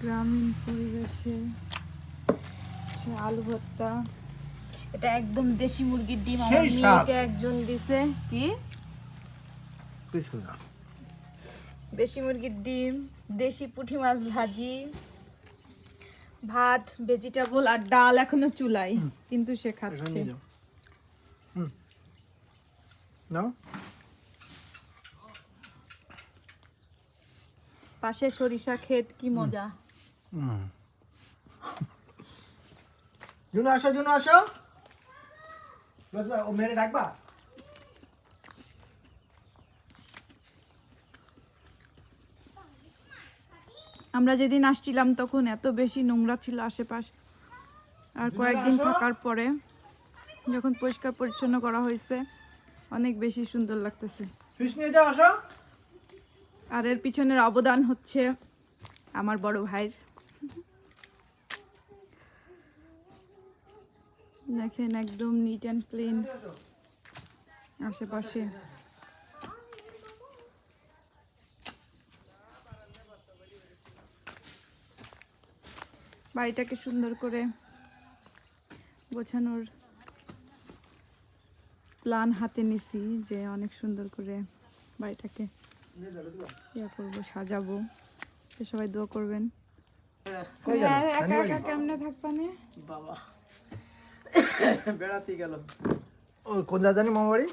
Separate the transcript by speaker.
Speaker 1: গ্রামীণ পরিবেশে আলু ভর্তা। এটা একদম দেশি মুরগির ডিম, আমার মেয়েকে একজন দিছে। কি
Speaker 2: কিছু না,
Speaker 1: দেশি মুরগির ডিম, দেশি পুঁটি মাছ ভাজি, ভাত, ভেজিটেবল আর ডাল এখনো চুলাই, কিন্তু সে খাচ্ছে। পাশে সরিষা ক্ষেত, কি মজা।
Speaker 2: জুনু আসো, জুনু আসো, ও মেরে ডাকবা।
Speaker 1: আমরা যেদিন আসছিলাম তখন এত বেশি নোংরা ছিল আশেপাশ, আর কয়েকদিন থাকার পরে যখন পরিষ্কার পরিচ্ছন্ন করা হয়েছে অনেক বেশি সুন্দর লাগতেছে। আর এর পিছনের অবদান হচ্ছে আমার বড় ভাইয়ের। দেখেন একদম নিট অ্যান্ড ক্লিন আশেপাশে। বাড়িটাকে সুন্দর করে গোছানোর প্ল্যান হাতে নিছি, যে অনেক সুন্দর করে বাড়িটাকে ইয়া করবো, সাজাবো। সবাই দোয়া করবেন। একা একা কেমনে থাকবানে
Speaker 3: বাবা বেড়াতে গেল।
Speaker 2: ও কোন জানি মামা বাড়ি?